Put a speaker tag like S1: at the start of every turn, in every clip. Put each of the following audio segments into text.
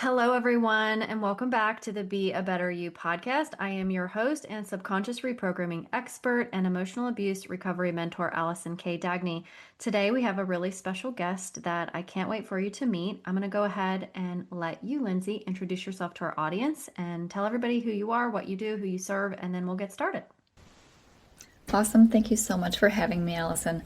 S1: Hello, everyone, and welcome back to the Be a Better You podcast. I am your host and subconscious reprogramming expert and emotional abuse recovery mentor, Allison K. Dagny. Today, we have a really special guest that I can't wait for you to meet. I'm going to go ahead and let you, Lyndsey, introduce yourself to our audience and tell everybody who you are, what you do, who you serve, and then we'll get started.
S2: Awesome. Thank you so much for having me, Allison.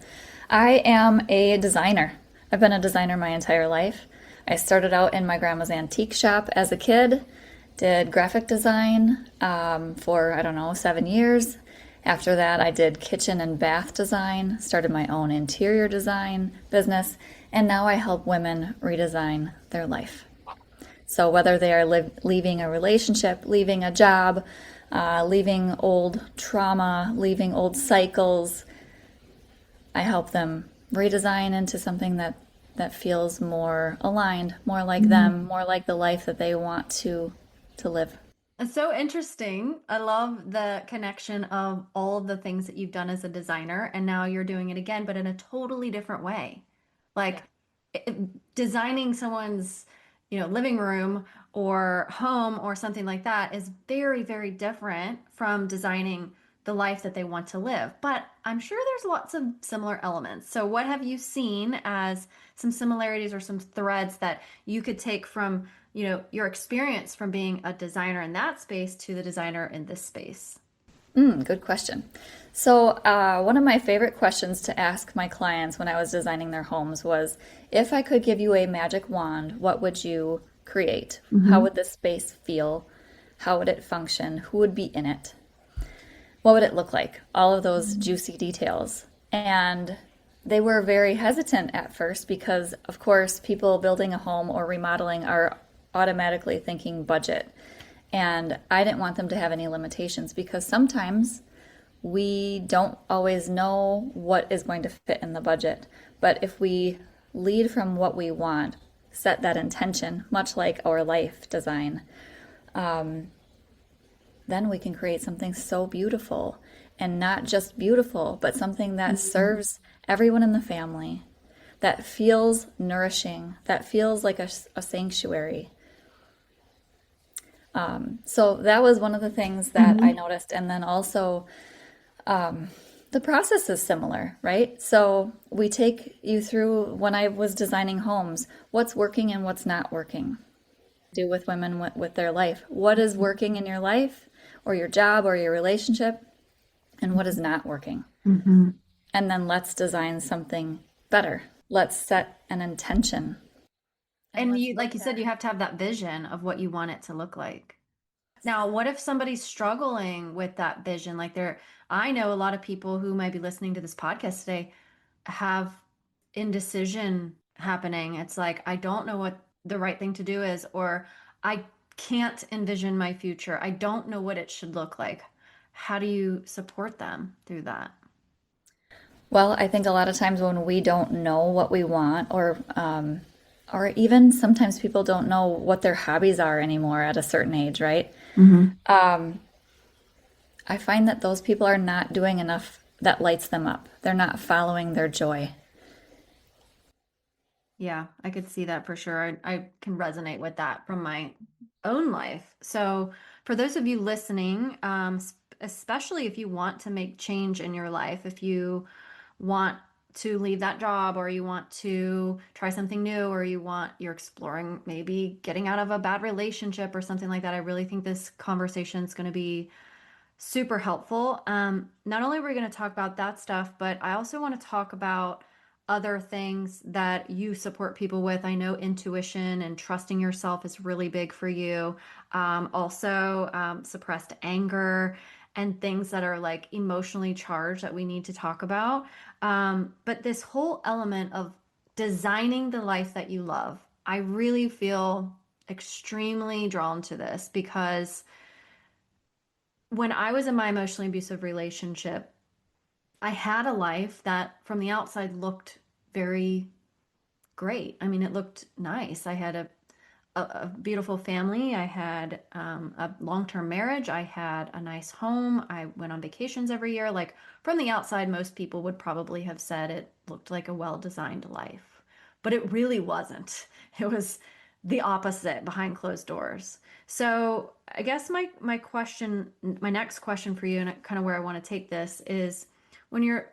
S2: I am a designer. I've been a designer my entire life. I started out in my grandma's antique shop as a kid, did graphic design for, 7 years. After that, I did kitchen and bath design, started my own interior design business, and now I help women redesign their life. So whether they are leaving a relationship, leaving a job, leaving old trauma, leaving old cycles, I help them redesign into something that feels more aligned, more like them, more like the life that they want to live.
S1: It's so interesting. I love the connection of all of the things that you've done as a designer, and now you're doing it again, but in a totally different way.
S2: Yeah.
S1: Like designing someone's, living room or home or something like that is very, very different from designing the life that they want to live. But I'm sure there's lots of similar elements. So what have you seen as some similarities or some threads that you could take from, your experience from being a designer in that space to the designer in this space?
S2: Good question. So, one of my favorite questions to ask my clients when I was designing their homes was, if I could give you a magic wand, what would you create? How would this space feel? How would it function? Who would be in it? What would it look like? All of those juicy details. And they were very hesitant at first because, of course, people building a home or remodeling are automatically thinking budget. And I didn't want them to have any limitations because sometimes we don't always know what is going to fit in the budget. But if we lead from what we want, set that intention, much like our life design, then we can create something so beautiful, and not just beautiful, but something that serves everyone in the family, that feels nourishing, that feels like a sanctuary. So that was one of the things that I noticed. And then also, the process is similar, right? So we take you through, when I was designing homes, what's working and what's not working. Do with women with their life. What is working in your life or your job or your relationship, and what is not working?
S1: Mm-hmm.
S2: And then let's design something better. Let's set an intention. And
S1: And
S2: let's
S1: you,
S2: look
S1: like you said,
S2: at
S1: you have to have that vision of what you want it to look like. Now, what if somebody's struggling with that vision? I know a lot of people who might be listening to this podcast today have indecision happening. It's like, I don't know what the right thing to do is, or I can't envision my future. I don't know what it should look like. How do you support them through that?
S2: Well, I think a lot of times when we don't know what we want, or even sometimes people don't know what their hobbies are anymore at a certain age, right?
S1: Mm-hmm.
S2: I find that those people are not doing enough that lights them up. They're not following their joy.
S1: Yeah, I could see that for sure. I can resonate with that from my own life. So, for those of you listening, especially if you want to make change in your life, if you want to leave that job or you want to try something new or you're exploring maybe getting out of a bad relationship or something like that, I really think this conversation is going to be super helpful. Not only are we going to talk about that stuff, but I also want to talk about other things that you support people with. I know intuition and trusting yourself is really big for you. Also, suppressed anger and things that are like emotionally charged that we need to talk about. But this whole element of designing the life that you love, I really feel extremely drawn to this because when I was in my emotionally abusive relationship, I had a life that from the outside looked very great. I mean, it looked nice. I had a beautiful family. I had a long-term marriage. I had a nice home. I went on vacations every year. Like from the outside, most people would probably have said it looked like a well-designed life, but it really wasn't. It was the opposite behind closed doors. So I guess my next question for you, and kind of where I want to take this is when you're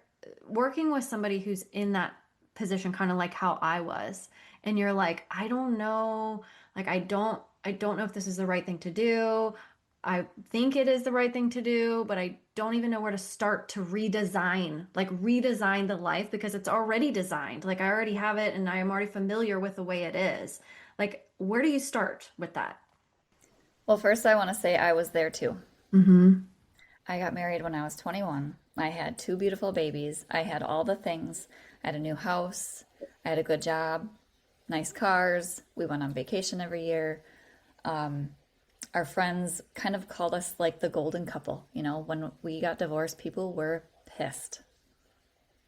S1: working with somebody who's in that position, kind of like how I was, and you're like, I don't know, like I don't know if this is the right thing to do. I think it is the right thing to do, but I don't even know where to start to redesign the life because it's already designed. Like I already have it and I am already familiar with the way it is. Like, where do you start with that?
S2: Well, first, I want to say I was there too.
S1: Mm-hmm.
S2: I got married when I was 21. I had two beautiful babies. I had all the things. I had a new house. I had a good job, nice cars. We went on vacation every year. Our friends kind of called us like the golden couple. You know, when we got divorced, people were pissed,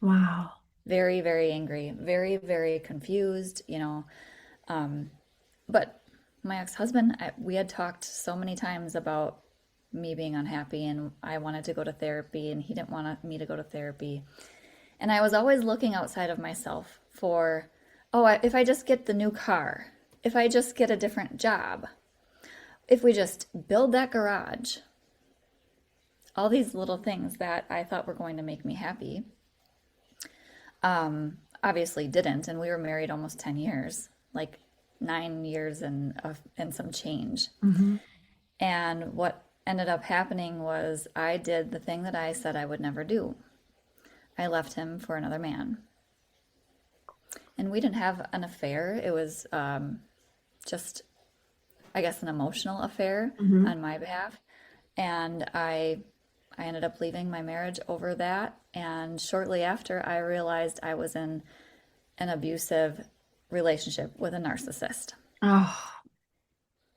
S1: Wow.
S2: very, very angry, very, very confused, you know. But my ex-husband, we had talked so many times about me being unhappy and I wanted to go to therapy and he didn't want me to go to therapy. And I was always looking outside of myself for, oh, if I just get the new car, if I just get a different job, if we just build that garage, all these little things that I thought were going to make me happy, obviously didn't. And we were married almost 10 years, like 9 years and some change.
S1: Mm-hmm.
S2: And what ended up happening was I did the thing that I said I would never do. I left him for another man. And we didn't have an affair. It was just, I guess, an emotional affair
S1: Mm-hmm.
S2: on my behalf. And I ended up leaving my marriage over that. And shortly after, I realized I was in an abusive relationship with a narcissist.
S1: Oh.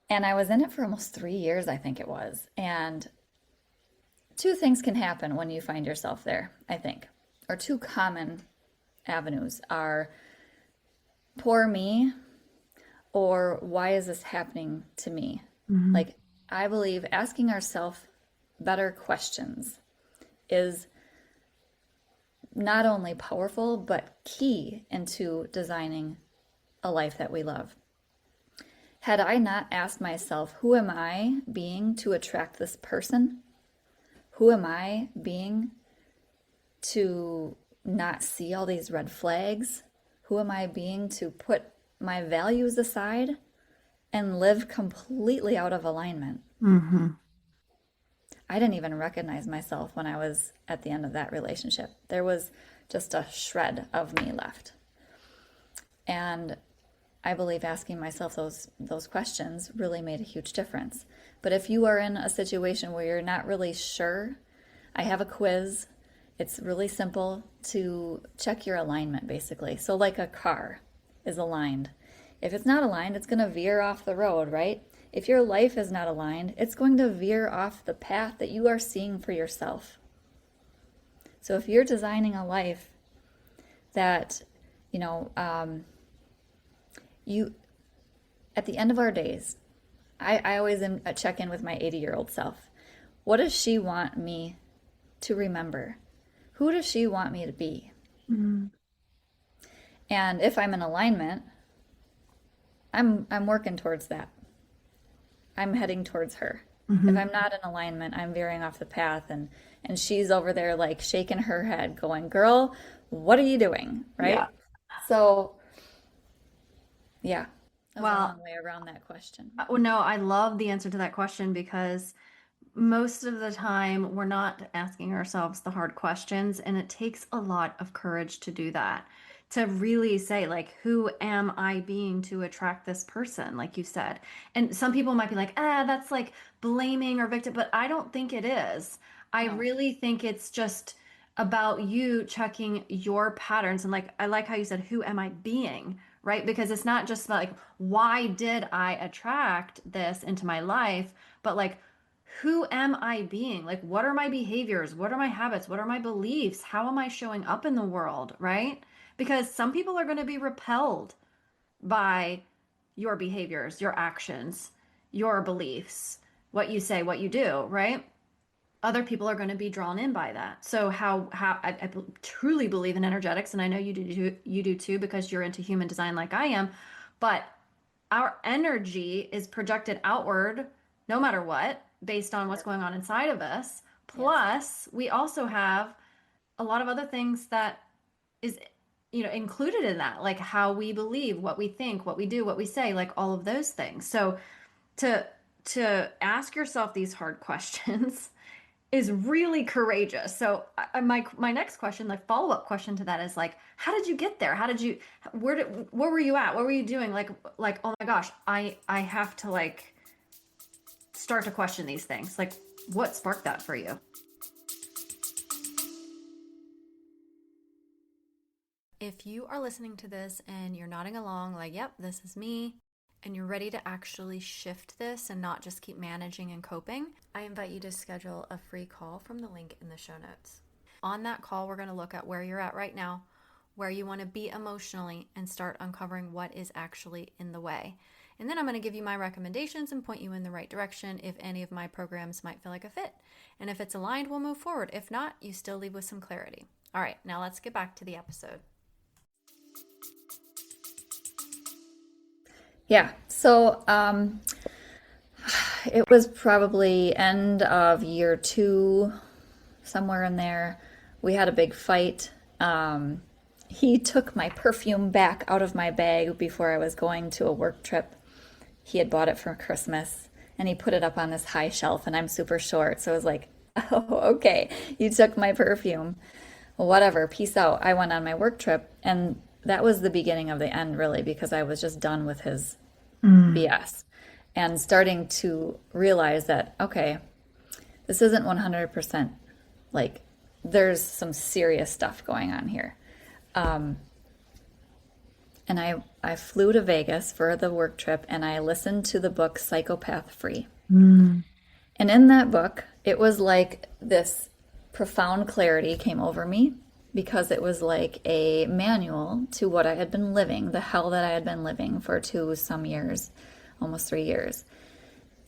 S2: And I was in it for almost 3 years, I think it was. And two things can happen when you find yourself there, I think. Or two common avenues are poor me or why is this happening to me?
S1: Mm-hmm.
S2: Like, I believe asking ourselves better questions is not only powerful, but key into designing a life that we love. Had I not asked myself, who am I being to attract this person? Who am I being to not see all these red flags? Who am I being to put my values aside and live completely out of alignment?
S1: Mm-hmm.
S2: I didn't even recognize myself when I was at the end of that relationship. There was just a shred of me left. And I believe asking myself those questions really made a huge difference. But if you are in a situation where you're not really sure, I have a quiz. It's really simple to check your alignment, basically. So like a car is aligned. If it's not aligned, it's going to veer off the road, right? If your life is not aligned, it's going to veer off the path that you are seeing for yourself. So if you're designing a life that, you know, you, at the end of our days, I always check in with my 80-year-old self. What does she want me to remember? Who does she want me to be?
S1: Mm-hmm.
S2: And if I'm in alignment, I'm working towards that. I'm heading towards her. If
S1: Mm-hmm.
S2: I'm not in alignment, I'm veering off the path and she's over there like shaking her head going, "Girl, what are you doing?"
S1: Yeah.
S2: Right? So, yeah. That was a
S1: Well,
S2: long way around that question.
S1: well, no, I love the answer to that question because most of the time we're not asking ourselves the hard questions, and it takes a lot of courage to do that. To really say, like, who am I being to attract this person, like you said. And some people might be like, that's like blaming or victim, but I don't think it is. I
S2: No.
S1: really think it's just about you checking your patterns. And like, I like how you said, who am I being? Right? Because it's not just about like, why did I attract this into my life, but like, who am I being? Like, what are my behaviors? What are my habits? What are my beliefs? How am I showing up in the world? Right? Because some people are going to be repelled by your behaviors, your actions, your beliefs, what you say, what you do, right? Other people are going to be drawn in by that. So I truly believe in energetics, and I know you do too, because you're into human design like I am. But our energy is projected outward no matter what, based on what's
S2: Yep.
S1: going on inside of us.
S2: Yes.
S1: Plus, we also have a lot of other things that is included in that, like how we believe, what we think, what we do, what we say, like all of those things. So to ask yourself these hard questions is really courageous. So my next question, like follow-up question to that is like, how did you get there? How did you where were you at? What were you doing? Like oh my gosh, I have to like start to question these things. Like what sparked that for you? If you are listening to this and you're nodding along, like, yep, this is me, and you're ready to actually shift this and not just keep managing and coping, I invite you to schedule a free call from the link in the show notes. On that call, we're going to look at where you're at right now, where you want to be emotionally, and start uncovering what is actually in the way. And then I'm going to give you my recommendations and point you in the right direction if any of my programs might feel like a fit. And if it's aligned, we'll move forward. If not, you still leave with some clarity. All right, now let's get back to the episode.
S2: Yeah. So it was probably end of year 2, somewhere in there. We had a big fight. He took my perfume back out of my bag before I was going to a work trip. He had bought it for Christmas and he put it up on this high shelf, and I'm super short. So I was like, oh, okay, you took my perfume. Well, whatever, peace out. I went on my work trip, and that was the beginning of the end, really, because I was just done with his
S1: Mm.
S2: BS and starting to realize that, okay, this isn't 100% like there's some serious stuff going on here. And I flew to Vegas for the work trip, and I listened to the book Psychopath Free.
S1: Mm.
S2: And in that book, it was like this profound clarity came over me because it was like a manual to what I had been living, the hell that I had been living for 2 some years, almost 3 years.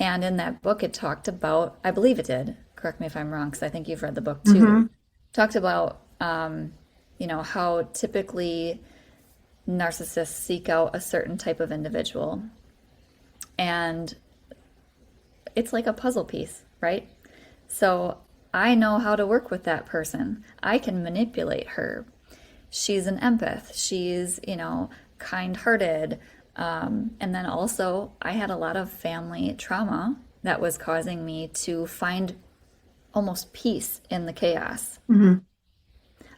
S2: And in that book, it talked about, I believe it did, correct me if I'm wrong, because I think you've read the book too,
S1: Mm-hmm.
S2: talked about, how typically narcissists seek out a certain type of individual. And it's like a puzzle piece, right? So I know how to work with that person. I can manipulate her. She's an empath. She's, kind hearted. And then also, I had a lot of family trauma that was causing me to find almost peace in the chaos.
S1: Mm-hmm.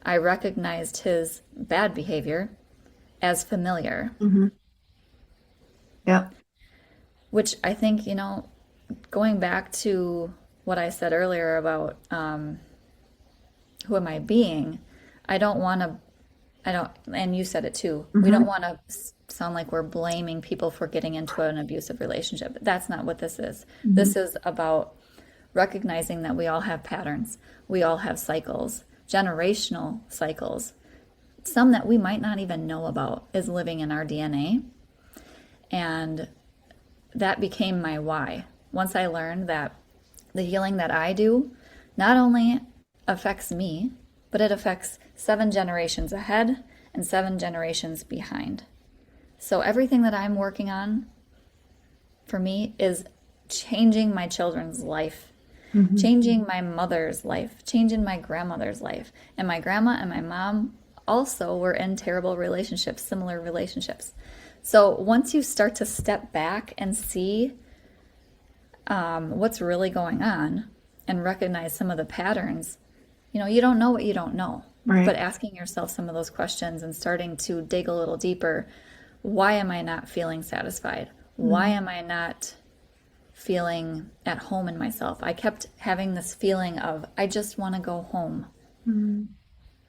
S2: I recognized his bad behavior as familiar,
S1: Mm-hmm. Yep.
S2: which I think, going back to what I said earlier about who am I being, I don't want to, I don't, and you said it too, we
S1: Mm-hmm.
S2: don't want to sound like we're blaming people for getting into an abusive relationship. That's not what this is.
S1: Mm-hmm.
S2: This is about recognizing that we all have patterns, we all have cycles, generational cycles. Some that we might not even know about is living in our DNA. And that became my why. Once I learned that the healing that I do not only affects me, but it affects 7 generations ahead and 7 generations behind. So everything that I'm working on for me is changing my children's life,
S1: Mm-hmm.
S2: changing my mother's life, changing my grandmother's life. And my grandma and my mom also were in terrible relationships, similar relationships. So once you start to step back and see what's really going on and recognize some of the patterns, you don't know what you don't know. But
S1: Right.
S2: asking yourself some of those questions and starting to dig a little deeper, why am I not feeling satisfied? Why
S1: Mm-hmm.
S2: am I not feeling at home in myself? I kept having this feeling of, I just want to go home. And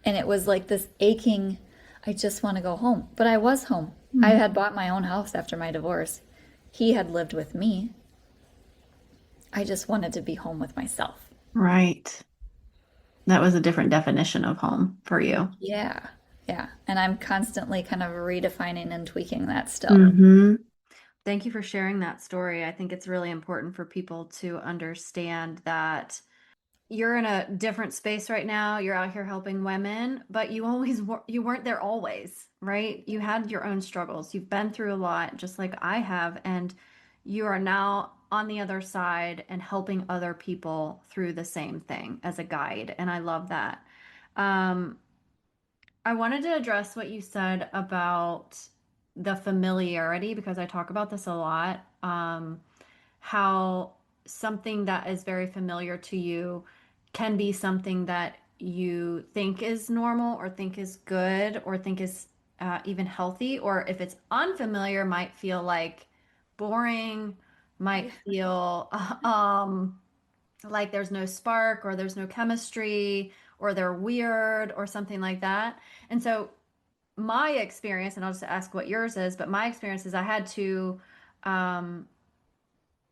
S2: it was like this aching, I just want to go home. But I was home. I
S1: Mm-hmm.
S2: had bought my own house after my divorce. He had lived with me. I just wanted to be home with myself.
S1: Right. That was a different definition of home for you.
S2: Yeah. Yeah. And I'm constantly kind of redefining and tweaking that still.
S1: Mm-hmm. Thank you for sharing that story. I think it's really important for people to understand that you're in a different space right now. You're out here helping women, but you weren't there always, right? You had your own struggles. You've been through a lot, just like I have, and you are now on the other side and helping other people through the same thing as a guide, and I love that. Um, I wanted to address what you said about the familiarity because I talk about this a lot. How something that is very familiar to you can be something that you think is normal or think is good or think is even healthy, or if it's unfamiliar, might feel like boring, might
S2: Yeah.
S1: feel like there's no spark or there's no chemistry or they're weird or something like that. And so my experience, and I'll just ask what yours is, but my experience is I had to um,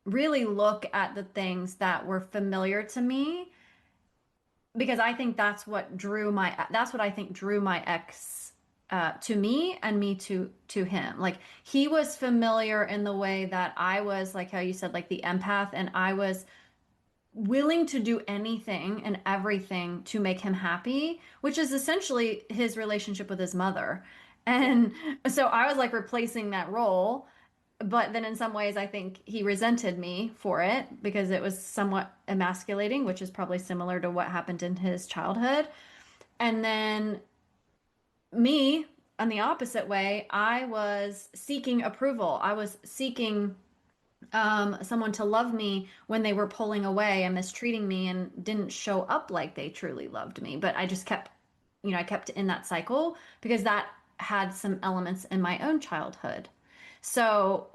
S1: really look at the things that were familiar to me because I think that's what I think drew my ex to me and me to him. Like he was familiar in the way that I was, like how you said, like the empath, and I was willing to do anything and everything to make him happy, which is essentially his relationship with his mother.
S2: Yeah.
S1: And so I was like replacing that role. But then in some ways, I think he resented me for it because it was somewhat emasculating, which is probably similar to what happened in his childhood. And then me, on the opposite way, I was seeking approval. I was seeking someone to love me when they were pulling away and mistreating me and didn't show up like they truly loved me. But I just kept, I kept in that cycle because that had some elements in my own childhood. So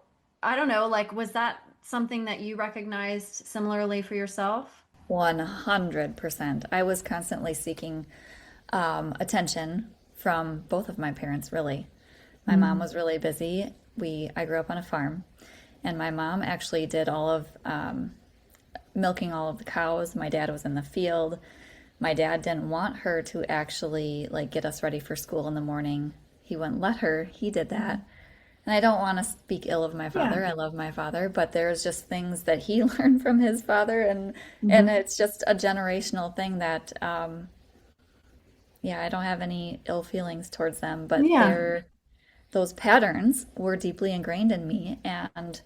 S1: I don't know, like, was that something that you recognized similarly for yourself?
S2: 100%. I was constantly seeking attention from both of my parents, really. My mom
S1: Mm.
S2: was really busy. I grew up on a farm, and my mom actually did all of milking all of the cows. My dad was in the field. My dad didn't want her to actually like get us ready for school in the morning. He wouldn't let her. He did that. And I don't want to speak ill of my
S1: Yeah.
S2: father. I love my father, but there's just things that he learned from his father, and
S1: Hmm.
S2: it's just a generational thing that yeah, I don't have any ill feelings towards them, but
S1: Yeah.
S2: those patterns were deeply ingrained in me, and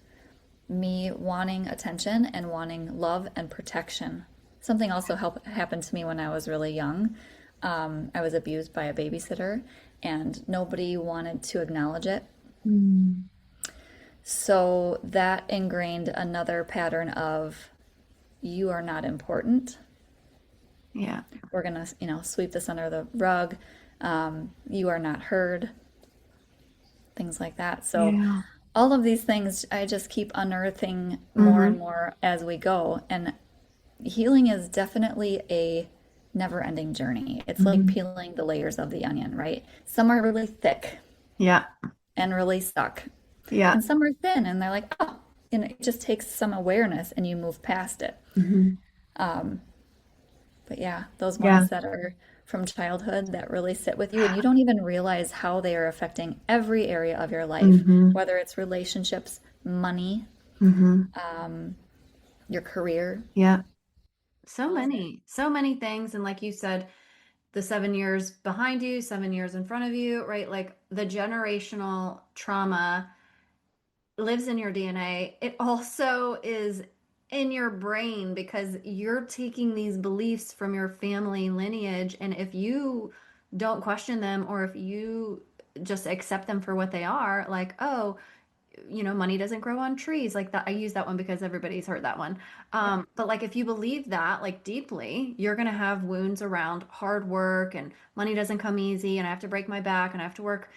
S2: me wanting attention and wanting love and protection. Something also happened to me when I was really young. I was abused by a babysitter, and nobody wanted to acknowledge it.
S1: Mm.
S2: So that ingrained another pattern of you are not important.
S1: Yeah.
S2: We're gonna, sweep this under the rug. You are not heard. Things like that. So
S1: Yeah.
S2: all of these things I just keep unearthing more and
S1: Hmm.
S2: more as we go. And healing is definitely a never-ending journey. It's like
S1: Hmm.
S2: peeling the layers of the onion, right? Some are really thick
S1: Yeah.
S2: and really stuck,
S1: Yeah.
S2: and some are thin and they're like, oh, and it just takes some awareness and you move past it.
S1: Hmm.
S2: But yeah, those
S1: Yeah.
S2: ones that are from childhood that really sit with you and you don't even realize how they are affecting every area of your life,
S1: Hmm.
S2: whether it's relationships, money,
S1: Hmm.
S2: your career,
S1: Yeah.
S2: all of it.
S1: So many things. And like you said, the 7 years behind you, 7 years in front of you, right? Like the generational trauma lives in your DNA. It also is in your brain because you're taking these beliefs from your family lineage. And if you don't question them or if you just accept them for what they are, like, oh, money doesn't grow on trees like that. I use that one because everybody's heard that one.
S2: Yeah.
S1: But like if you believe that like deeply, you're gonna have wounds around hard work and money doesn't come easy and I have to break my back and I have to work,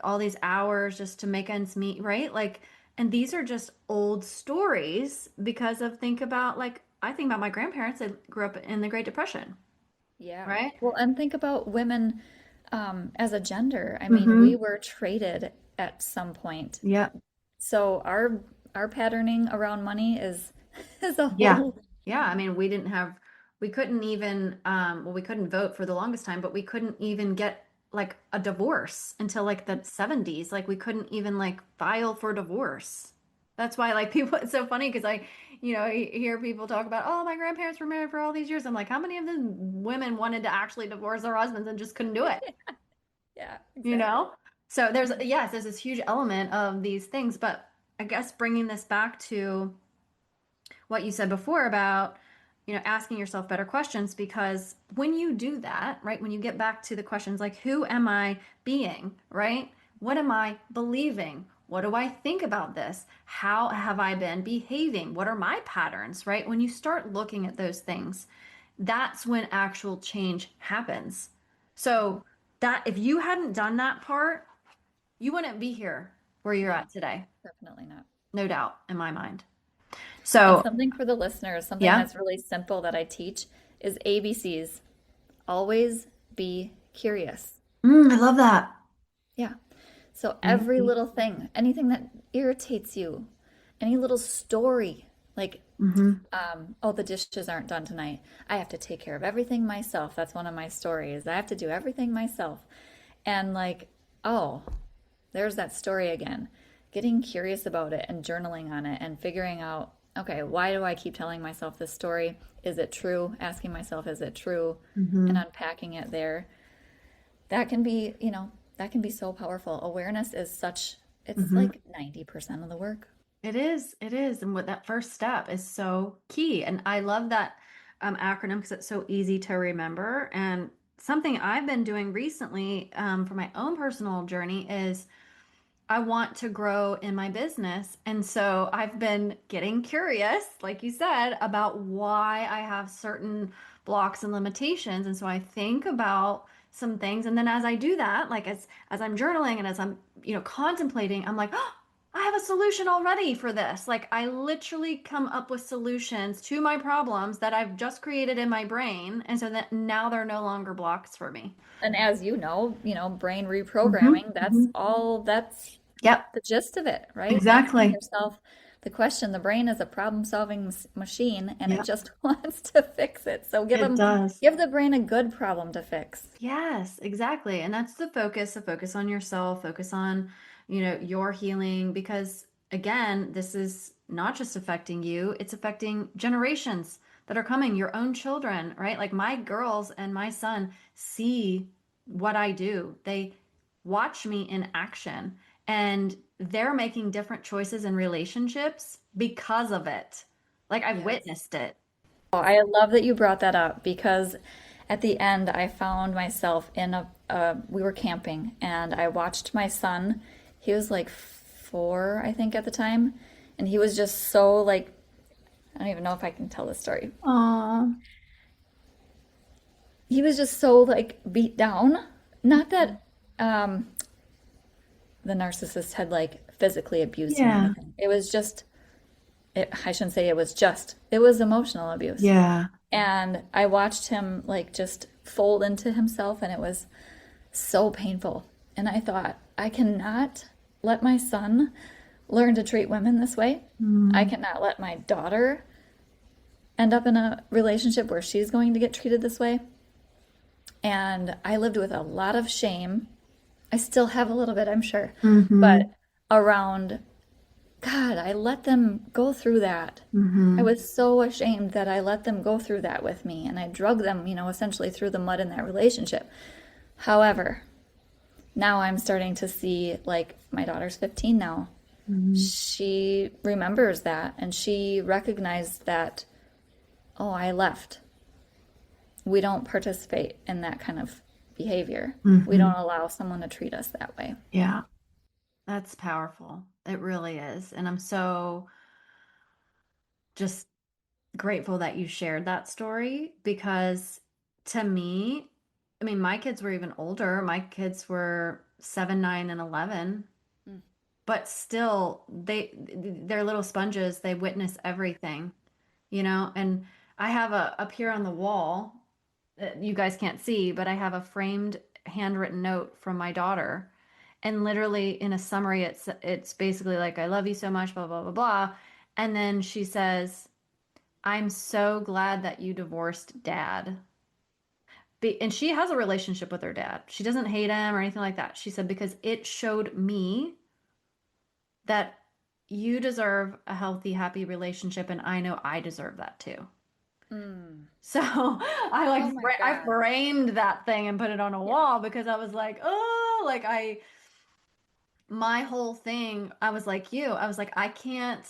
S1: all these hours just to make ends meet, right? Like, and these are just old stories because of think about like I think about my grandparents, they grew up in the Great Depression,
S2: Yeah.
S1: right?
S2: Well, and think about women as a gender. I mean, we
S1: Mm-hmm.
S2: were traded at some point.
S1: Yep.
S2: So our patterning around money is is a
S1: Yeah.
S2: whole
S1: Yeah. I mean, we couldn't even, well, we couldn't vote for the longest time, but we couldn't even get like a divorce until like the 70s. Like we couldn't even like file for divorce. That's why like people, it's so funny because I hear people talk about, oh, my grandparents were married for all these years. I'm like, how many of them women wanted to actually divorce their husbands and just couldn't do it?
S2: Yeah,
S1: You
S2: exactly.
S1: know? So there's this huge element of these things, but I guess bringing this back to what you said before about, asking yourself better questions, because when you do that, right, when you get back to the questions like, who am I being, right? What am I believing? What do I think about this? How have I been behaving? What are my patterns, right? When you start looking at those things, that's when actual change happens. So that if you hadn't done that part, you wouldn't be here where you're
S2: No,
S1: at today.
S2: definitely not.
S1: No doubt in my mind.
S2: And
S1: So,
S2: something for the listeners, something
S1: yeah.
S2: that's really simple that I teach is ABCs. Always be curious.
S1: I love that.
S2: Yeah. So every
S1: Mm-hmm.
S2: little thing, anything that irritates you, any little story, like, oh, the dishes aren't done tonight. I have to take care of everything myself. That's one of my stories. I have to do everything myself. And like, oh, there's that story again. Getting curious about it and journaling on it and figuring out, okay, why do I keep telling myself this story? Is it true? Asking myself, is it true? And
S1: Mm-hmm.
S2: unpacking it there. That can be, that can be so powerful. Awareness is such, it's
S1: Mm-hmm.
S2: like 90% of the work.
S1: It is. It is. And what that first step is so key. And I love that acronym because it's so easy to remember. And something I've been doing recently for my own personal journey is I want to grow in my business. And so I've been getting curious, like you said, about why I have certain blocks and limitations. And so I think about some things. And then as I do that, like as I'm journaling and as I'm, contemplating, I'm like, oh, I have a solution already for this. Like I literally come up with solutions to my problems that I've just created in my brain. And so that now they're no longer blocks for me.
S2: And as brain
S1: Hmm.
S2: reprogramming,
S1: Hmm.
S2: that's
S1: Yep,
S2: the gist of it, right? Asking
S1: exactly.
S2: yourself the question, the brain is a problem-solving machine and it
S1: Yep,
S2: just wants to fix it. So
S1: it does.
S2: give the brain a good problem to fix.
S1: Yes, exactly. And that's the focus on yourself, focus on, your healing, because again, this is not just affecting you, it's affecting generations that are coming, your own children, right? Like my girls and my son see what I do. They watch me in action and they're making different choices in relationships because of it. Like I've
S2: Yes.
S1: witnessed it.
S2: Oh, I love that you brought that up because at the end I found myself we were camping and I watched my son. He was like 4, I think, at the time, and he was just so like, I don't even know if I can tell this story.
S1: Oh,
S2: He was just so like beat down. Not that um, the narcissist had like physically abused him or
S1: yeah.
S2: anything. It was just, I shouldn't say it was just, it was emotional abuse.
S1: Yeah.
S2: And I watched him like just fold into himself, and it was so painful. And I thought, I cannot let my son learn to treat women this way. I
S1: Mm.
S2: cannot let my daughter end up in a relationship where she's going to get treated this way. And I lived with a lot of shame. I still have a little bit, I'm sure,
S1: Mm-hmm.
S2: but around God, I let them go through that. I
S1: Mm-hmm.
S2: was so ashamed that I let them go through that with me and I drug them, essentially through the mud in that relationship. However, now I'm starting to see, like, my daughter's 15 now.
S1: Mm-hmm.
S2: She remembers that and she recognized that, oh, I left. We don't participate in that kind of behavior. We
S1: Mm-hmm.
S2: don't allow someone to treat us that way.
S1: Yeah, that's powerful. It really is. And I'm so just grateful that you shared that story because to me, I mean, my kids were even older. My kids were 7, 9, and 11,
S2: Mm.
S1: but still they're little sponges. They witness everything, and I have a up here on the wall that you guys can't see, but I have a framed handwritten note from my daughter. And literally in a summary, it's basically like, I love you so much, blah, blah, blah, blah. And then she says, I'm so glad that you divorced dad. And she has a relationship with her dad. She doesn't hate him or anything like that. She said, because it showed me that you deserve a healthy, happy relationship, and I know I deserve that too.
S2: Mm.
S1: So I
S2: Oh my
S1: I
S2: God.
S1: framed that thing and put it on a
S2: Yeah.
S1: wall because I was like, oh, my whole thing, I was like you. I was like, I can't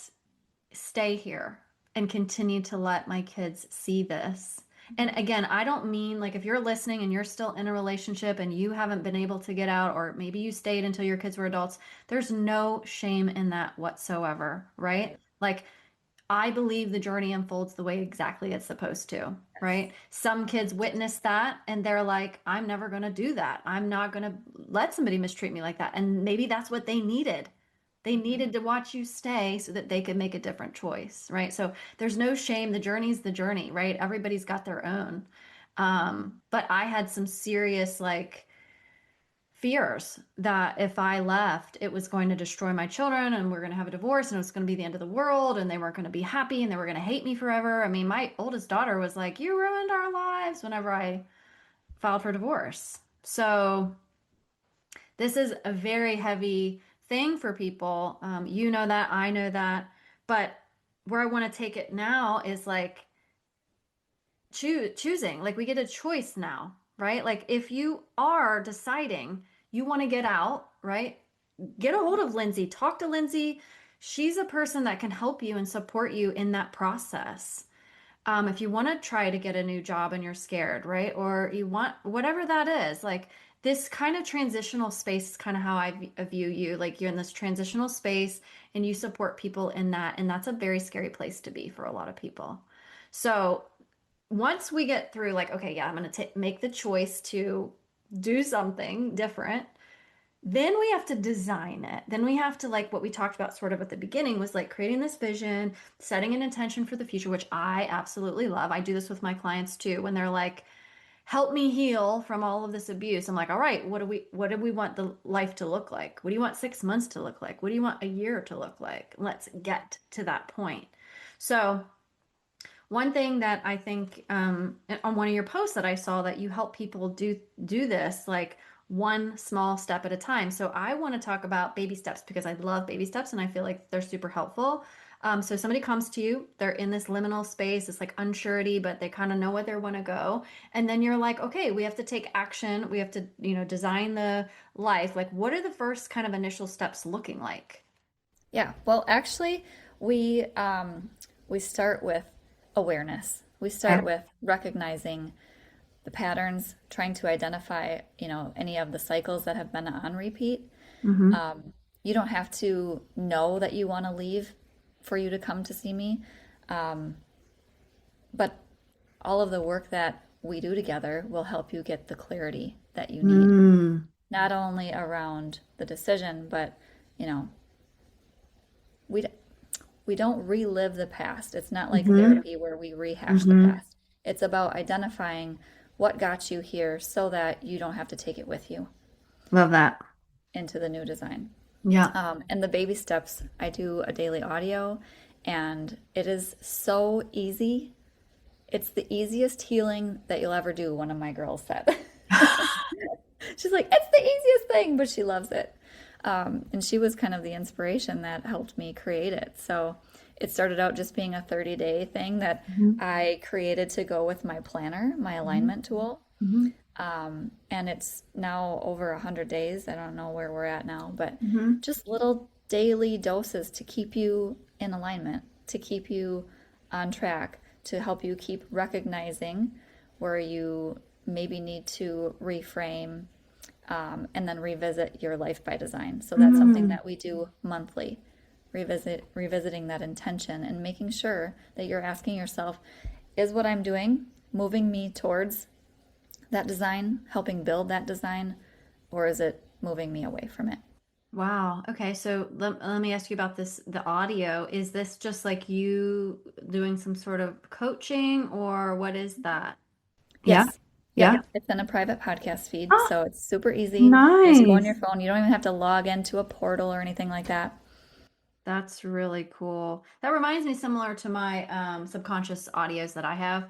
S1: stay here and continue to let my kids see this. And
S2: Mhm.
S1: again, I don't mean like if you're listening and you're still in a relationship and you haven't been able to get out, or maybe you stayed until your kids were adults, there's no shame in that whatsoever, right?
S2: Right.
S1: Like I believe the journey unfolds the way exactly it's supposed to, right? Some kids witness that and they're like, I'm never going to do that. I'm not going to let somebody mistreat me like that. And maybe that's what they needed. They
S2: Hmm.
S1: needed to watch you stay so that they could make a different choice, right? So there's no shame. The journey's the journey, right? Everybody's got their own. But I had some serious, like, fears that if I left, it was going to destroy my children and we're going to have a divorce and it was going to be the end of the world and they weren't going to be happy and they were going to hate me forever. I mean, my oldest daughter was like, "You ruined our lives," whenever I filed for divorce. So this is a very heavy thing for people. You know that, I know that. But where I want to take it now is like choosing. Like we get a choice now, right? Like if you are deciding you want to get out, right? Get a hold of Lyndsey, talk to Lyndsey. She's a person that can help you and support you in that process. If you want to try to get a new job and you're scared, right? Or you want whatever that is, like this kind of transitional space is kind of how I view you. Like you're in this transitional space and you support people in that. And that's a very scary place to be for a lot of people. So once we get through, like, okay, yeah, I'm going to make the choice to do something different, then we have to design it. Then we have to, like what we talked about sort of at the beginning, was like creating this vision, setting an intention for the future, which I absolutely love. I do this with my clients too when they're like, help me heal from all of this abuse. I'm like, all right, what do we want the life to look like? What do you want 6 months to look like? What do you want a year to look like? Let's get to that point. So one thing that I think on one of your posts that I saw, that you help people do this like one small step at a time. So I want to talk about baby steps because I love baby steps and I feel like they're super helpful. So somebody comes to you, they're in this liminal space, it's like unsurety, but they kind of know where they want to go. And then you're like, okay, we have to take action. We have to, design the life. Like, what are the first kind of initial steps looking like?
S2: Yeah. Well, actually, we start with awareness. We start
S1: Okay.
S2: with recognizing the patterns, trying to identify, any of the cycles that have been on repeat.
S1: Mm-hmm.
S2: Um, you don't have to know that you want to leave for you to come to see me, but all of the work that we do together will help you get the clarity that you need,
S1: Mm.
S2: not only around the decision, but you know, we we don't relive the past. It's not like
S1: Mm-hmm.
S2: therapy where we rehash the
S1: Mm-hmm.
S2: past. It's about identifying what got you here so that you don't have to take it with you
S1: Love that.
S2: into the new design.
S1: Yeah.
S2: And the baby steps, I do a daily audio, and it is so easy. It's the easiest healing that you'll ever do, one of my girls said. She's like, it's the easiest thing, but she loves it. And she was kind of the inspiration that helped me create it. So it started out just being a 30-day thing that
S1: Mhm.
S2: I created to go with my planner, my
S1: Mhm.
S2: alignment tool.
S1: Mhm.
S2: And it's now over 100 days. I don't know where we're at now, but
S1: Mhm.
S2: just little daily doses to keep you in alignment, to keep you on track, to help you keep recognizing where you maybe need to reframe, and then revisit your life by design. So that's something
S1: Mm.
S2: that we do monthly. Revisiting that intention and making sure that you're asking yourself, is what I'm doing moving me towards that design, helping build that design, or is it moving me away from it?
S1: Wow. Okay. So let me ask you about this, the audio. Is this just like you doing some sort of coaching or what is that? Yeah.
S2: Yes.
S1: Yeah.
S2: Yep. It's in a private podcast feed,
S1: Oh,
S2: so it's super easy. Just go on your
S1: nice.
S2: phone. You don't even have to log into a portal or anything like that.
S1: That's really cool. That reminds me similar to my subconscious audios that I have.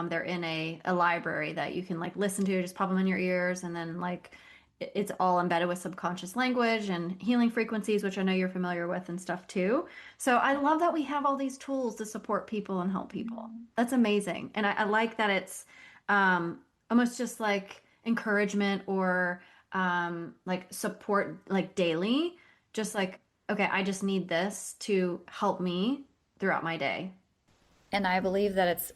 S1: They're in a library that you can like listen to, just pop them in your ears and then like it's all embedded with subconscious language and healing frequencies, which I know you're familiar with and stuff too. So I love that we have all these tools to support people and help people. That's amazing. And I like that it's almost just like encouragement or like support like daily, just like, okay, I just need this to help me throughout my day.
S2: And I believe that it's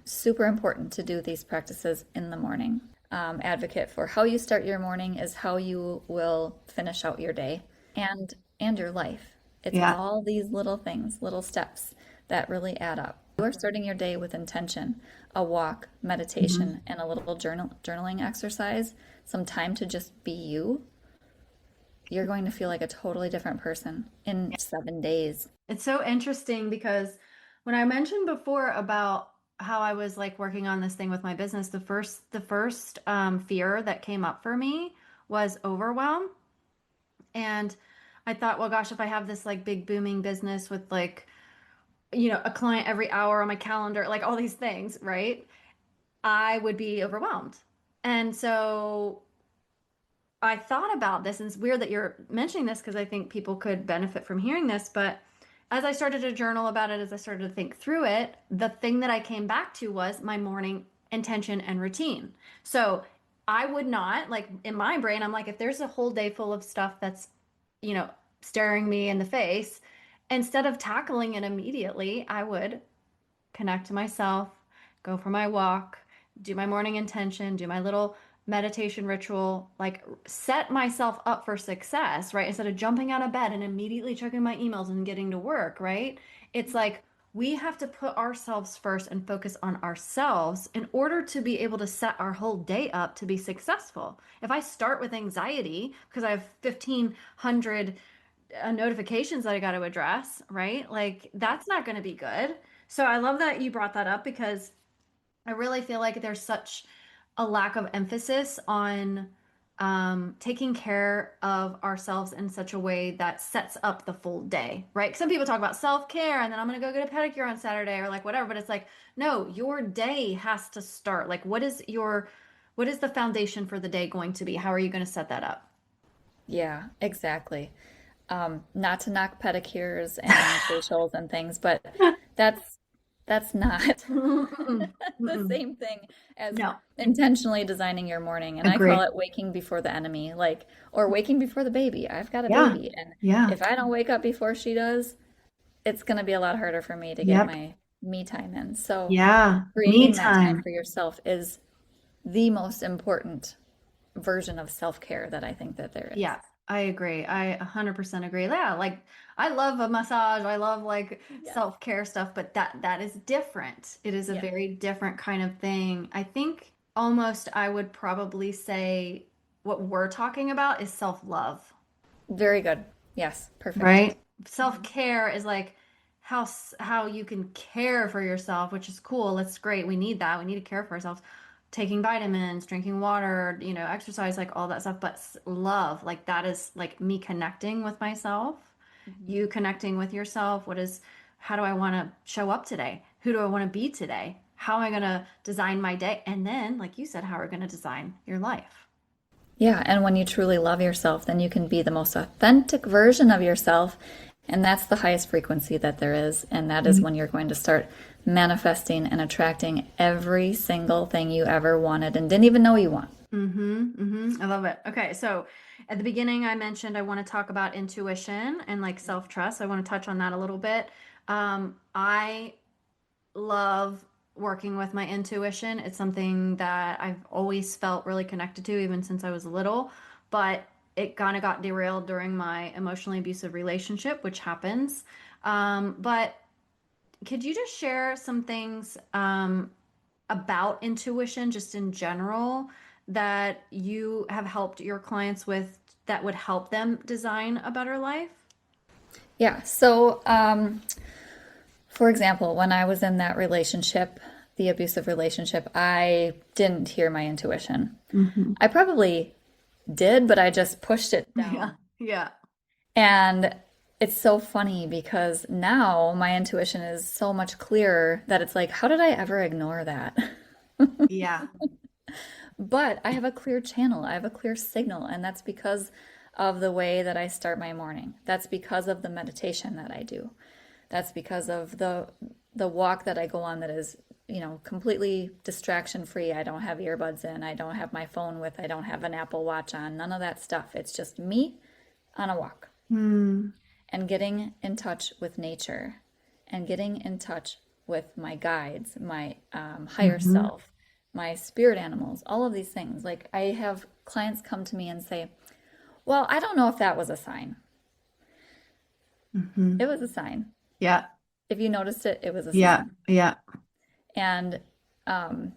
S2: super important to do these practices in the morning. Advocate for how you start your morning is how you will finish out your day and your life. It's
S1: Yeah.
S2: all these little things, little steps that really add up. You are starting your day with intention, a walk,
S1: Mhm.
S2: meditation, and a little journaling exercise, some time to just be you. You're going to feel like a totally different person in 7 days.
S1: It's so interesting because when I mentioned before about how I was like working on this thing with my business, the first fear that came up for me was overwhelm. And I thought, well, gosh, if I have this like big booming business with like, a client every hour on my calendar, like all these things, right? I would be overwhelmed. And so I thought about this, and it's weird that you're mentioning this because I think people could benefit from hearing this. But as I started to journal about it, as I started to think through it, the thing that I came back to was my morning intention and routine. So I would not, like in my brain, I'm like, if there's a whole day full of stuff that's, you know, staring me in the face, instead of tackling it immediately, I would connect to myself, go for my walk, do my morning intention, do my little meditation ritual, like set myself up for success, right? Instead of jumping out of bed and immediately checking my emails and getting to work, right? It's like we have to put ourselves first and focus on ourselves in order to be able to set our whole day up to be successful. If I start with anxiety because I have 1,500 notifications that I got to address, right? Like that's not going to be good. So I love that you brought that up because I really feel like there's such a lack of emphasis on taking care of ourselves in such a way that sets up the full day, right? Some people talk about self-care and then I'm going to go get a pedicure on Saturday or like whatever, but it's like, no, your day has to start. Like, what is the foundation for the day going to be? How are you going to set that up?
S2: Yeah, exactly. Not to knock pedicures and facials and things, but that's that's not
S1: Mm-mm.
S2: the
S1: Mm-mm.
S2: same thing as
S1: No,
S2: intentionally designing your morning. And I call
S1: agree.
S2: it waking before the enemy, like, or waking before the baby. I've got a
S1: Yeah.
S2: baby, and
S1: Yeah.
S2: if I don't wake up before she does, it's going to be a lot harder for me to get
S1: Yep.
S2: my me time in. So
S1: Yeah. Me
S2: creating that time
S1: time.
S2: for yourself is the most important version of self-care that I think that there is.
S1: Yeah, I agree. I 100% agree. Yeah, like I love a massage. I love like
S2: Yes.
S1: self-care stuff, but that is different. It is a
S2: Yes.
S1: very different kind of thing. I think almost I would probably say what we're talking about is self-love,
S2: Very good. Yes. Perfect.
S1: right? Self-care is like how you can care for yourself, which is cool. That's great. We need that. We need to care for ourselves. Taking vitamins, drinking water, exercise, like all that stuff. But love, like that is like me connecting with myself,
S2: Mhm.
S1: you connecting with yourself. How do I want to show up today? Who do I want to be today? How am I going to design my day? And then, like you said, how are we going to design your life?
S2: Yeah, and when you truly love yourself, then you can be the most authentic version of yourself. And that's the highest frequency that there is. And that is when you're going to start manifesting and attracting every single thing you ever wanted and didn't even know you want.
S1: I love it. Okay, so at the beginning, I mentioned I want to talk about intuition and like self-trust. I want to touch on that a little bit. I love working with my intuition. It's something that I've always felt really connected to, even since I was little, but it kind of got derailed during my emotionally abusive relationship, which happens. But could you just share some things about intuition, just in general, that you have helped your clients with that would help them design a better life?
S2: Yeah. So, for example, when I was in that relationship, the abusive relationship, I didn't hear my intuition.
S1: Hmm.
S2: I probably did, but I just pushed it
S1: Yeah,
S2: down.
S1: yeah,
S2: And it's so funny because now my intuition is so much clearer that it's like, how did I ever ignore that?
S1: yeah.
S2: But I have a clear channel, I have a clear signal, and that's because of the way that I start my morning. That's because of the meditation that I do. That's because of the walk that I go on that is, completely distraction free. I don't have earbuds in, I don't have my phone with, I don't have an Apple Watch on, none of that stuff. It's just me on a walk
S1: Hmm.
S2: and getting in touch with nature and getting in touch with my guides, my higher
S1: Hmm.
S2: self, my spirit animals, all of these things. Like I have clients come to me and say, well, I don't know if that was a sign.
S1: Hmm.
S2: It was a sign.
S1: Yeah.
S2: If you noticed it, it was a
S1: Yeah.
S2: sign.
S1: Yeah.
S2: And um,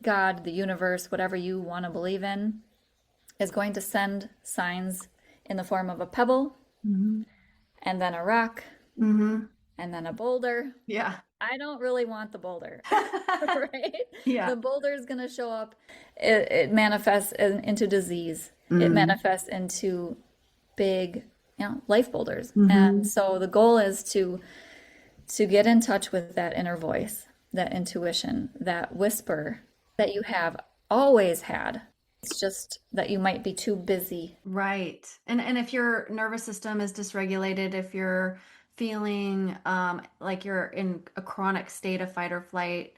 S2: God, the universe, whatever you want to believe in, is going to send signs in the form of a pebble
S1: Hmm.
S2: and then a rock
S1: Hmm.
S2: and then a boulder.
S1: Yeah.
S2: I don't really want the boulder, right?
S1: Yeah.
S2: The boulder is going to show up. It manifests into disease. It
S1: Mm.
S2: manifests into big, life boulders. And
S1: Hmm.
S2: so the goal is to get in touch with that inner voice, that intuition, that whisper that you have always had. It's just that you might be too busy.
S1: Right. And if your nervous system is dysregulated, if you're feeling like you're in a chronic state of fight or flight,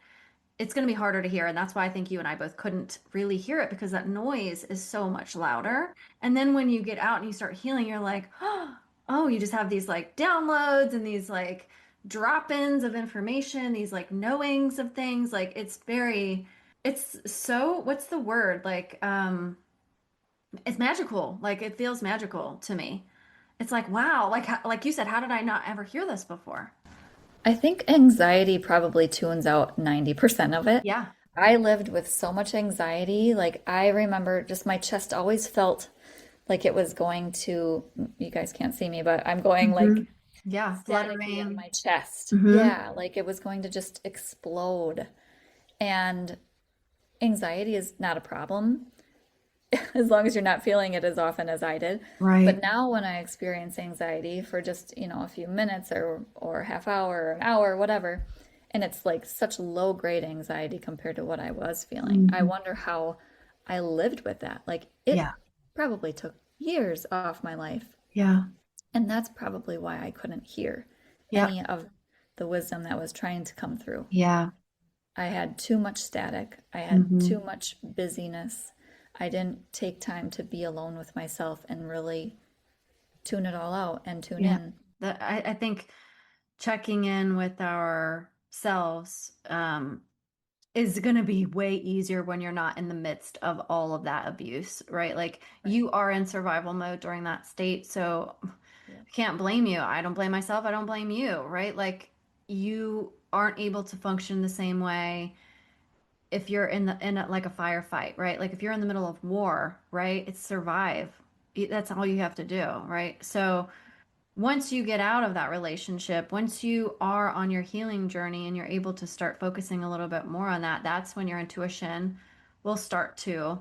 S1: it's going to be harder to hear. And that's why I think you and I both couldn't really hear it because that noise is so much louder. And then when you get out and you start healing, you're like, oh, you just have these like downloads and these like drop-ins of information, these like knowings of things. Like it's so, what's the word? Like, it's magical. Like it feels magical to me. It's like, wow, like you said, how did I not ever hear this before?
S2: I think anxiety probably tunes out 90% of it.
S1: Yeah.
S2: I lived with so much anxiety. Like, I remember just my chest always felt like it was going to, you guys can't see me, but I'm going
S1: Hmm.
S2: like
S1: Yeah,
S2: staticky on
S1: fluttering.
S2: my chest.
S1: Hmm.
S2: Yeah, like it was going to just explode. And anxiety is not a problem as long as you're not feeling it as often as I did. But
S1: Right.
S2: now when I experience anxiety for just, a few minutes or half hour or an hour, whatever, and it's like such low grade anxiety compared to what I was feeling, I
S1: Hmm.
S2: wonder how I lived with that. Like it
S1: Yeah.
S2: probably took years off my life.
S1: Yeah.
S2: And that's probably why I couldn't hear
S1: Yeah.
S2: any of the wisdom that was trying to come through.
S1: Yeah.
S2: I had too much static. I had too
S1: Hmm.
S2: much busyness. I didn't take time to be alone with myself and really tune it all out and tune
S1: Yeah.
S2: in.
S1: I think checking in with ourselves is going to be way easier when you're not in the midst of all of that abuse, right? Like
S2: Right.
S1: you are in survival mode during that state. So
S2: Yeah.
S1: I can't blame you. I don't blame myself. I don't blame you, right? Like you aren't able to function the same way if you're like a firefight, right? Like if you're in the middle of war, right? It's survive. That's all you have to do, right? So once you get out of that relationship, once you are on your healing journey and you're able to start focusing a little bit more on that, that's when your intuition will start to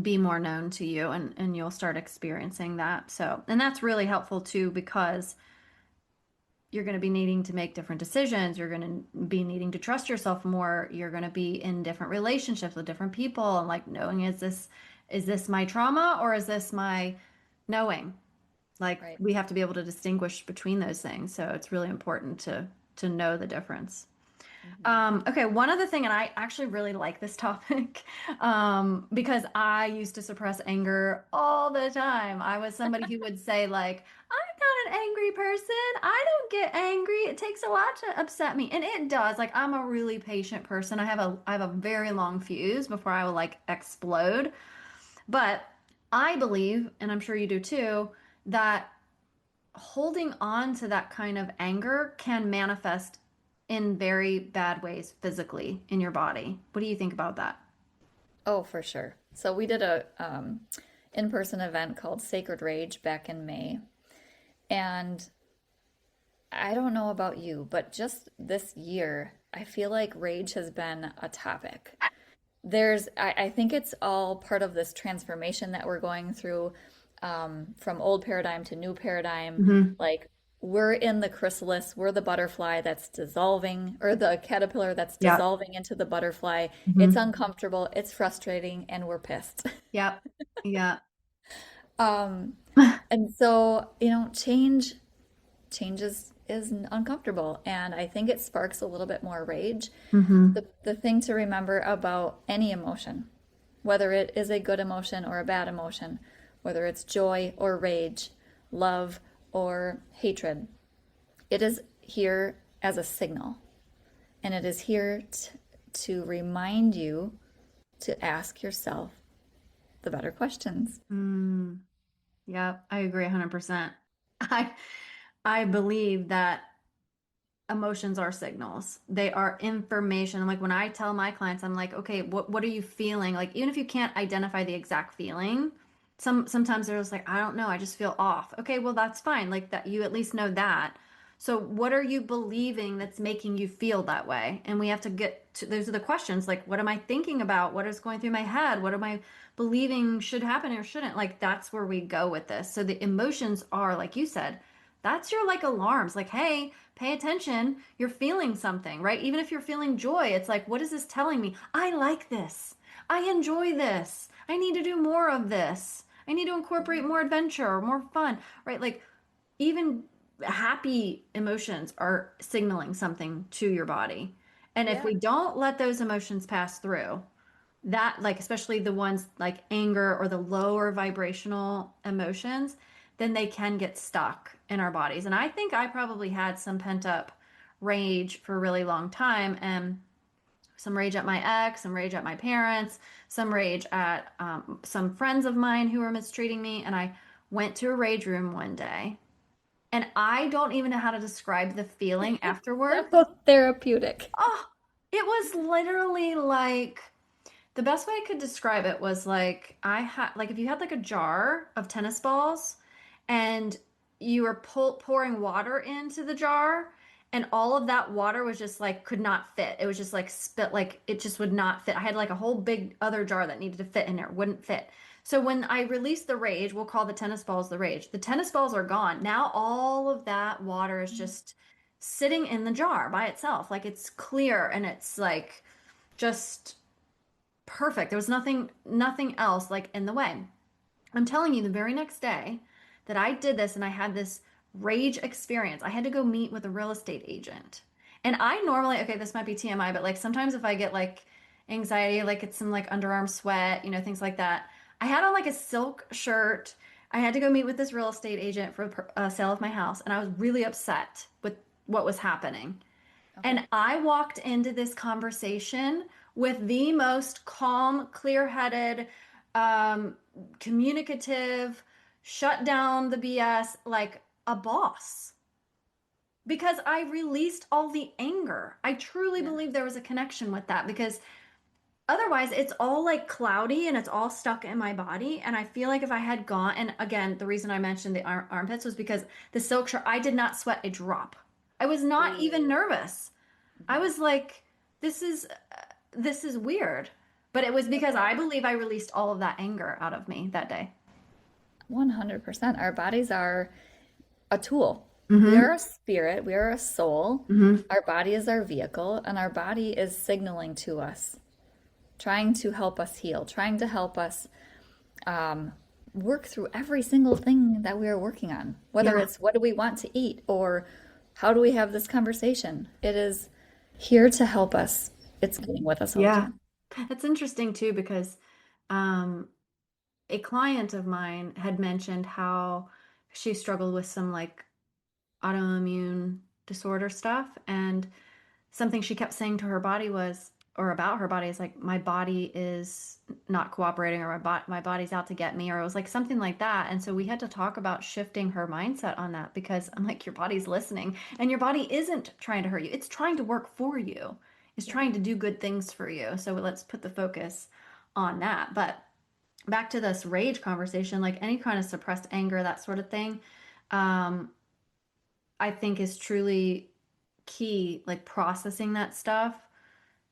S1: be more known to you and you'll start experiencing that. So, and that's really helpful too because you're going to be needing to make different decisions. You're going to be needing to trust yourself more. You're going to be in different relationships with different people and like knowing is this my trauma or is this my knowing? Like
S2: Right.
S1: we have to be able to distinguish between those things. So it's really important to know the difference.
S2: Hmm.
S1: Okay, one other thing, and I actually really like this topic because I used to suppress anger all the time. I was somebody who would say, like, I'm not an angry person. I don't get angry. It takes a lot to upset me. And it does. Like, I'm a really patient person. I have a very long fuse before I will like explode. But I believe, and I'm sure you do too, that holding on to that kind of anger can manifest in very bad ways physically in your body. What do you think about that?
S2: Oh, for sure. So we did a in-person event called Sacred Rage back in May. And I don't know about you, but just this year, I feel like rage has been a topic. I think it's all part of this transformation that we're going through from old paradigm to new paradigm.
S1: Hmm.
S2: Like we're in the chrysalis, we're the butterfly that's dissolving, or the caterpillar that's
S1: Yep.
S2: dissolving into the butterfly. It's
S1: Hmm.
S2: uncomfortable, it's frustrating, and we're pissed.
S1: Yep. Yep.
S2: Um, and so, change is uncomfortable, and I think it sparks a little bit more rage.
S1: Hmm.
S2: The thing to remember about any emotion, whether it is a good emotion or a bad emotion, whether it's joy or rage, love or hatred, it is here as a signal, and it is here to remind you to ask yourself the better questions.
S1: Mm. Yep. I agree 100%. I I believe that emotions are signals. They are information. Like when I tell my clients, I'm like, okay, what are you feeling? Like even if you can't identify the exact feeling, sometimes they're just like, I don't know, I just feel off. Okay, well that's fine. Like that you at least know that. So what are you believing that's making you feel that way? And we have to get to those are the questions like what am I thinking about? What is going through my head? What am I believing should happen or shouldn't? Like that's where we go with this. So the emotions are like you said, that's your like alarms. Like, hey, pay attention. You're feeling something, right? Even if you're feeling joy, it's like, what is this telling me? I like this. I enjoy this. I need to do more of this. I need to incorporate more adventure or more fun, right? Like, even happy emotions are signaling something to your body. And if
S2: Yeah.
S1: we don't let those emotions pass through, that like especially the ones like anger or the lower vibrational emotions, then they can get stuck in our bodies. And I think I probably had some pent up rage for a really long time, and some rage at my ex, some rage at my parents, some rage at some friends of mine who were mistreating me. And I went to a rage room one day, and I don't even know how to describe the feeling afterward.
S2: So therapeutic.
S1: Oh, it was literally like the best way I could describe it was like I had like if you had like a jar of tennis balls and you were pouring water into the jar and all of that water was just like could not fit. It was just like spit like it just would not fit. I had like a whole big other jar that needed to fit in there, wouldn't fit. So when I released the rage, we'll call the tennis balls the rage. The tennis balls are gone. Now all of that water is just sitting in the jar by itself. Like it's clear and it's like just perfect. There was nothing else like in the way. I'm telling you, the very next day that I did this and I had this rage experience, I had to go meet with a real estate agent. And I normally, okay, this might be TMI, but like sometimes if I get like anxiety, like it's some like underarm sweat, things like that. I had on like a silk shirt. I had to go meet with this real estate agent for a sale of my house, and I was really upset with what was happening.
S2: Okay.
S1: And I walked into this conversation with the most calm, clear-headed, um, communicative, shut down the BS like a boss because I released all the anger. I truly
S2: Yeah.
S1: believe there was a connection with that because otherwise it's all like cloudy and it's all stuck in my body. And I feel like if I had gone, and again, the reason I mentioned the armpits was because the silk shirt, I did not sweat a drop. I was not even
S2: Ooh.
S1: nervous. I
S2: Mhm.
S1: was like, this is weird. But it was because
S2: Okay.
S1: I believe I released all of that anger out of me that day.
S2: 100%. Our bodies are a tool. We
S1: Mm-hmm.
S2: are a spirit, we are a soul.
S1: Mm-hmm.
S2: Our body is our vehicle, and our body is signaling to us, trying to help us heal, trying to help us um, work through every single thing that we are working on, whether
S1: Yeah.
S2: it's what do we want to eat or how do we have this conversation. It is here to help us. It's being with us all the
S1: Yeah.
S2: time.
S1: It's interesting too because um, a client of mine had mentioned how she struggled with some like autoimmune disorder stuff. And something she kept saying to her body was, or about her body is like, my body is not cooperating, or my body's out to get me, or it was like something like that. And so we had to talk about shifting her mindset on that because I'm like, your body's listening and your body isn't trying to hurt you. It's trying to work for you. It's
S2: Yeah.
S1: trying to do good things for you. So let's put the focus on that. But back to this rage conversation, like any kind of suppressed anger, that sort of thing, um, I think is truly key, like processing that stuff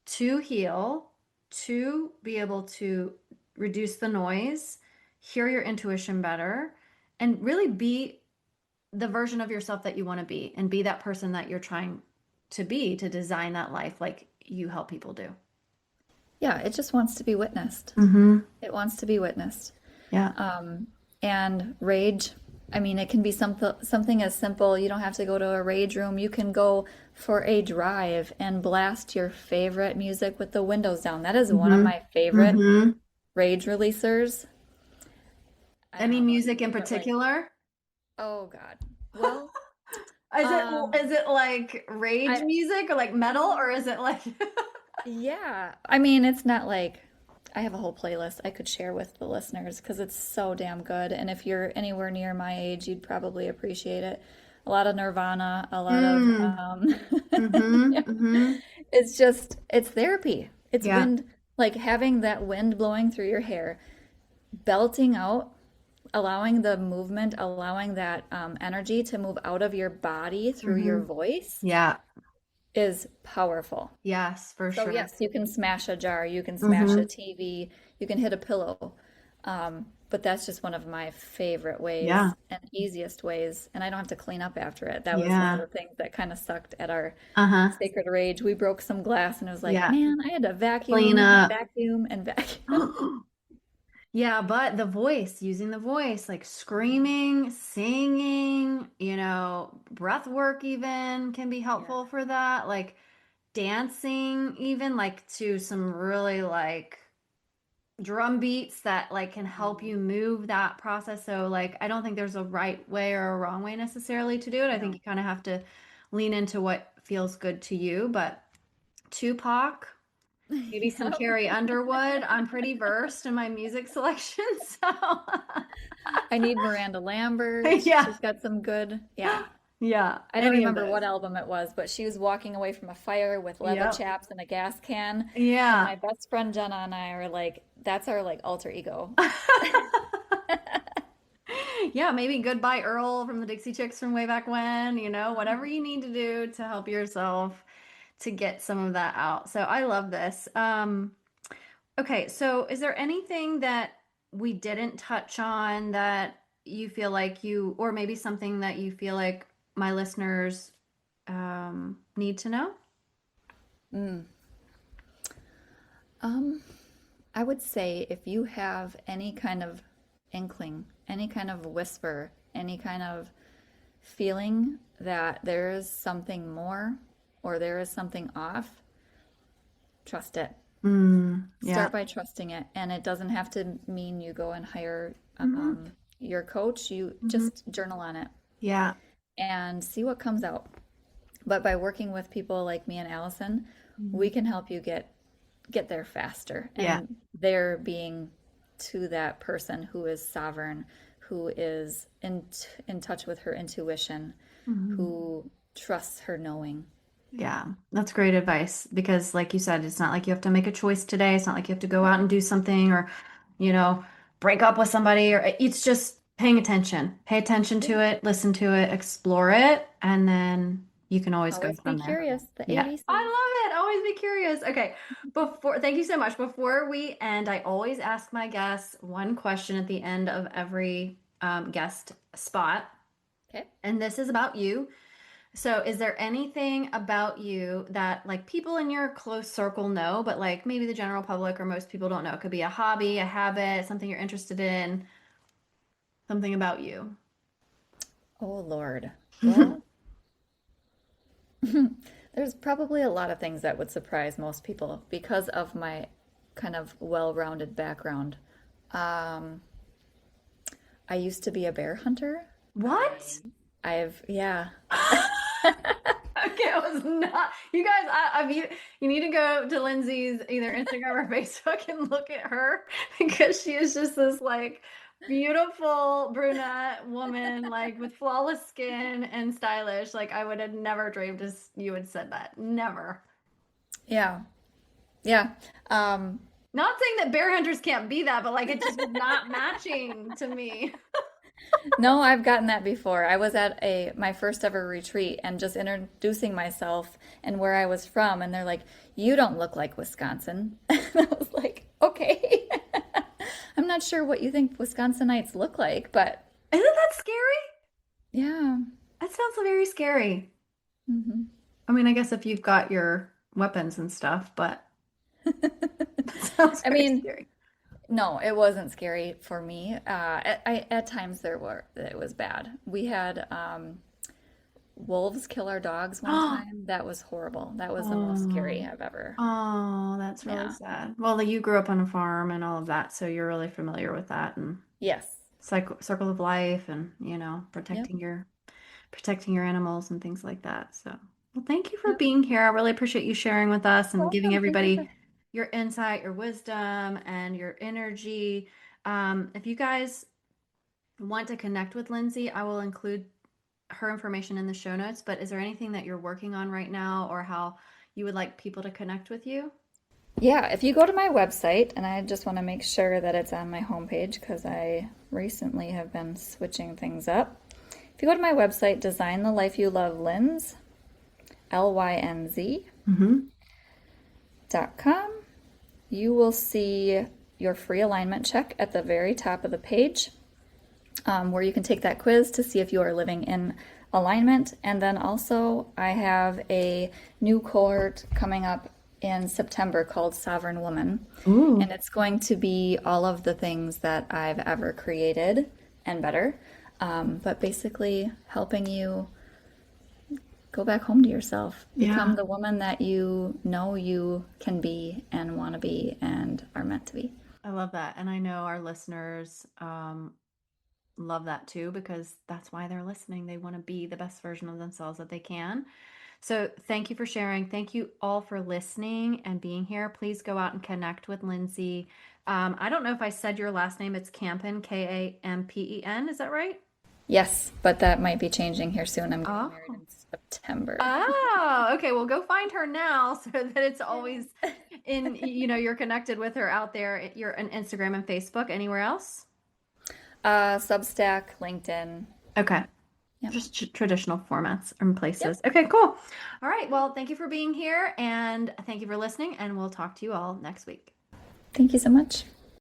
S1: to heal, to be able to reduce the noise, hear your intuition better, and really be the version of yourself that you want to be and be that person that you're trying to be to design that life like you help people do.
S2: Yeah, it just wants to be witnessed.
S1: Mm-hmm.
S2: It wants to be witnessed.
S1: Yeah.
S2: And rage, I mean, it can be something as simple. You don't have to go to a rage room. You can go for a drive and blast your favorite music with the windows down. That is one of
S1: Mm-hmm.
S2: my favorite
S1: Mm-hmm.
S2: rage releasers. I don't
S1: Any
S2: know about
S1: music
S2: you,
S1: in
S2: but like,
S1: particular?
S2: oh God. Well,
S1: Is it
S2: um,
S1: is it like rage
S2: I
S1: music or like metal or is it like
S2: yeah. I mean, it's not like I have a whole playlist I could share with the listeners because it's so damn good. And if you're anywhere near my age, you'd probably appreciate it. A lot of Nirvana, a lot of
S1: mm, mm-hmm,
S2: yeah.
S1: mm-hmm.
S2: It's just it's therapy. It's
S1: Yeah.
S2: wind, like having that wind blowing through your hair, belting out, allowing the movement, allowing that energy to move out of your body through
S1: Mm-hmm.
S2: your voice
S1: Yeah.
S2: is powerful.
S1: Yes, for
S2: So
S1: sure.
S2: yes, you can smash a jar, you can smash a
S1: Mm-hmm.
S2: TV, you can hit a pillow. But that's just one of my favorite
S1: Yeah.
S2: ways and easiest ways. And I don't have to clean up after it. That was one of
S1: Yeah.
S2: the things that kind of sucked at our
S1: Uh-huh.
S2: sacred rage. We broke some glass and it was like,
S1: Yeah.
S2: man, I had to
S1: Clean
S2: vacuum and
S1: up.
S2: vacuum and vacuum.
S1: Yeah, but the voice, using the voice, like screaming, singing, breath work even can be
S2: Yeah.
S1: helpful for that. Like dancing, even like to some really like drum beats that like can help
S2: Mhm.
S1: you move that process. So like I don't think there's a right way or a wrong way necessarily to do it. I think
S2: No.
S1: you kind of have to lean into what feels good to you. But Tupac, maybe some
S2: Yep.
S1: Carrie Underwood. I'm pretty versed in my music selection, so
S2: I need Miranda Lambert.
S1: yeah,
S2: She's got some good, yeah.
S1: yeah,
S2: I don't
S1: any of
S2: remember
S1: those.
S2: what album it was, but she was walking away from a fire with leather
S1: Yep.
S2: chaps and a gas can. And
S1: Yeah.
S2: my best friend Jenna and I are like, that's our like alter ego.
S1: Yeah, maybe Goodbye Earl from the Dixie Chicks from way back when, whatever you need to do to help yourself to get some of that out. So I love this. Okay, so is there anything that we didn't touch on that you feel like or maybe something that you feel like my listeners need to know?
S2: Mm. Um, I would say if you have any kind of inkling, any kind of whisper, any kind of feeling that there is something more or there is something off, trust it.
S1: Yeah.
S2: Start by trusting it. And it doesn't have to mean you go and hire
S1: Hmm.
S2: your coach. You
S1: Hmm.
S2: just journal on it
S1: Yeah.
S2: and see what comes out. But by working with people like me and Allison,
S1: Mhm.
S2: we can help you get there faster.
S1: Yeah.
S2: And there being to that person who is sovereign, who is in touch with her intuition,
S1: Mhm.
S2: who trusts her knowing.
S1: Yeah, that's great advice because, like you said, it's not like you have to make a choice today. It's not like you have to go out and do something or, you know, break up with somebody, or it's just paying attention. Pay attention
S2: Yeah.
S1: to it, listen to it, explore it, and then you can always go
S2: Always be
S1: from there.
S2: curious. The
S1: Yeah,
S2: ABCs.
S1: I love it. Always be curious. Okay, thank you so much. Before we end, I always ask my guests one question at the end of every guest spot,
S2: Okay.
S1: and this is about you. So, is there anything about you that like people in your close circle know, but like maybe the general public or most people don't know? It could be a hobby, a habit, something you're interested in, something about you.
S2: Oh Lord. Well, there's probably a lot of things that would surprise most people because of my kind of well-rounded background. Um, I used to be a bear hunter.
S1: What?
S2: Yeah.
S1: Okay, I was not. You guys, you need to go to Lindsay's either Instagram or Facebook and look at her because she is just this like beautiful brunette woman, like with flawless skin and stylish. Like I would have never dreamed you had said that. Never.
S2: Yeah. Yeah. Um,
S1: Not saying that bear hunters can't be that, but like it just was not matching to me.
S2: no, I've gotten that before. I was at a my first ever retreat and just introducing myself and where I was from, and they're like, "You don't look like Wisconsin." And I was like, "Okay." I'm not sure what you think Wisconsinites look like, but
S1: Isn't that scary?
S2: Yeah.
S1: That sounds very scary.
S2: Hmm.
S1: I mean, I guess if you've got your weapons and stuff, but that sounds
S2: I
S1: very
S2: mean,
S1: scary.
S2: no, it wasn't scary for me. At times it was bad. We had wolves kill our dogs one time. That was horrible. That was the most scary
S1: Oh,
S2: I've ever.
S1: oh, that's really
S2: Yeah.
S1: sad. Well, you grew up on a farm and all of that, so you're really familiar with that and
S2: Yes.
S1: circle of life and,
S2: Yep.
S1: protecting your animals and things like that. So, well, thank you for
S2: Yep.
S1: being here. I really appreciate you sharing with us and giving
S2: Welcome. Thank you for.
S1: everybody your insight, your wisdom, and your energy. If you guys want to connect with Lyndsey, I will include her information in the show notes. But is there anything that you're working on right now or how you would like people to connect with you?
S2: Yeah, if you go to my website, and I just want to make sure that it's on my homepage because I recently have been switching things up. If you go to my website, Design the Life You Love Lynz,
S1: Mm-hmm.
S2: lynz.com, you will see your free alignment check at the very top of the page, where you can take that quiz to see if you are living in alignment. And then also, I have a new cohort coming up in September called Sovereign Woman. And
S1: Ooh,
S2: it's going to be all of the things that I've ever created and better. But basically, helping you go back home to yourself, become
S1: yeah.
S2: the woman that you know you can be and want to be and are meant to be.
S1: I love that. And I know our listeners love that too because that's why they're listening. They want to be the best version of themselves that they can. So thank you for sharing. Thank you all for listening and being here. Please go out and connect with Lyndsey. I don't know if I said your last name. It's Kampen, Kampen. Is that right?
S2: Yes, but that might be changing here soon. I'm getting married
S1: Oh.
S2: in September.
S1: Oh, okay. Well, go find her now so that it's always
S2: Yeah.
S1: you're connected with her out there. You're on Instagram and Facebook. Anywhere else?
S2: Substack, LinkedIn.
S1: Okay.
S2: Yep.
S1: Just traditional formats and
S2: Yep.
S1: places. Okay, cool. All right. Well, thank you for being here and thank you for listening, and we'll talk to you all next week.
S2: Thank you so much.